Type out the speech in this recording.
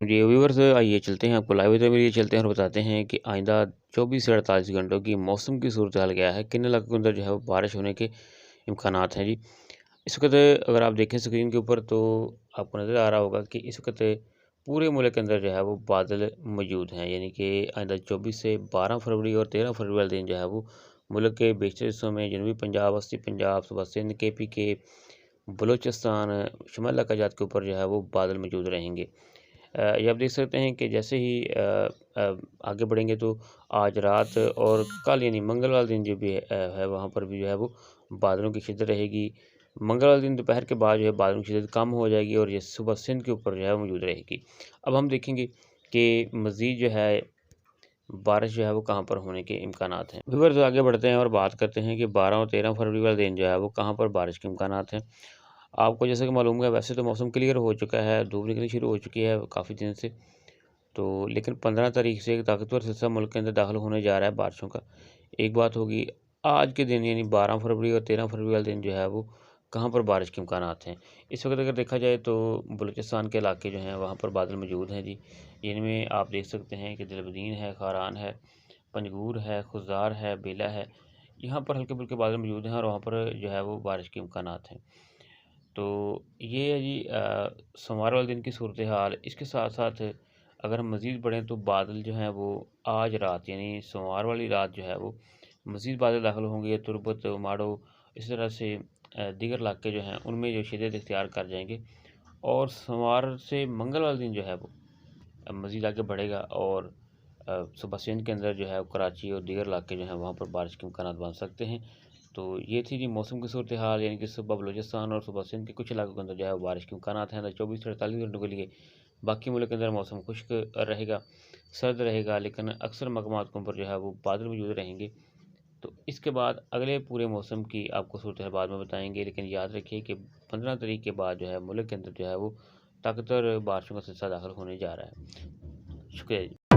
जी viewers, आइए चलते हैं आपको लाइव में लिए चलते हैं और बताते हैं कि आइंदा 24 से 48 घंटों की मौसम की सूरत हाल क्या है, किन इलाकों के अंदर जो है वो बारिश होने के इम्कानात हैं जी। इस वक़्त अगर आप देखें स्क्रीन के ऊपर तो आपको नज़र आ रहा होगा कि इस वक़्त पूरे मुल्क के अंदर जो है वो बादल मौजूद हैं, यानी कि आइंदा 24 से 12 फरवरी और 13 फरवरी वाले दिन जो है वो मुल्क के बेशतर हिस्सों में जनूबी पंजाब, वस्ती पंजाब, सूबा सिंध, केपीके, बलूचिस्तान, शिमाली अक़ालियत के ऊपर जो है वो बादल मौजूद रहेंगे। ये आप देख सकते हैं कि जैसे ही आगे बढ़ेंगे तो आज रात और कल यानी मंगलवार दिन जो भी है वहाँ पर भी जो है वो बादलों की शिद्दत रहेगी। मंगलवार दिन दोपहर के बाद जो है बादलों की शिद्दत कम हो जाएगी और ये सुबह सिंध के ऊपर जो है मौजूद रहेगी। अब हम देखेंगे कि मज़ीद जो है बारिश जो है वो कहाँ पर होने के इम्कानात हैं। व्यूअर्स, आगे बढ़ते हैं और बात करते हैं कि 12 और 13 फरवरी वाले दिन जो है वो कहाँ पर बारिश के इम्कानात हैं। आपको जैसे कि मालूम है वैसे तो मौसम क्लियर हो चुका है, धूप निकलनी शुरू हो चुकी है काफ़ी दिन से। तो लेकिन 15 तारीख से एक ताकतवर सिलसिला मुल्क के अंदर दाखिल होने जा रहा है बारिशों का। एक बात होगी, आज के दिन यानी 12 फरवरी और 13 फरवरी वाले दिन जो है वो कहाँ पर बारिश के इम्कानात हैं। इस वक़्त अगर देखा जाए तो बलूचिस्तान के इलाके जो हैं वहाँ पर बादल मौजूद हैं जी। इनमें आप देख सकते हैं कि दिलबदीन है, खारान है, पंजगूर है, खुज़ार है, बेला है। यहाँ पर हल्के-फुल्के बादल मौजूद हैं और वहाँ पर जो है वो बारिश के इम्कानात हैं। तो ये है जी सोमवार वाले दिन की सूरत हाल। इसके साथ-साथ अगर हम मज़ीद बढ़ें तो बादल जो हैं वो आज रात यानी सोमवार वाली रात जो है वो मज़ीद बादल दाखिल होंगे। तुरबत, माड़ो इस तरह से दीगर इलाके जो हैं उनमें जो शिद्दत इख्तियार कर जाएँगे और सोमवार से मंगलवार दिन जो है वो मज़ीद आगे बढ़ेगा और सुबह सिंध के अंदर जो है कराची और दीगर इलाके जो हैं वहाँ पर बारिश के इम्कानात बन सकते हैं। तो ये थी जी मौसम की सूरत हाल, यानी कि सुबह बलूचिस्तान और सुबह सिंध के कुछ इलाकों के अंदर जो है वो बारिश के इम्कानात हैं। 24 से 48 घंटों के लिए बाकी मुल्क के अंदर मौसम खुश्क रहेगा, सर्द रहेगा, लेकिन अक्सर मकामात के ऊपर जो है वो बादल मौजूद रहेंगे। तो इसके बाद अगले पूरे मौसम की आपको सूरत हाल बाद में बताएँगे, लेकिन याद रखिए कि 15 तारीख के बाद जो है मुल्क के अंदर जो है वो ताकतवर बारिशों का सिलसिला दाखिल होने जा रहा है। शुक्रिया जी।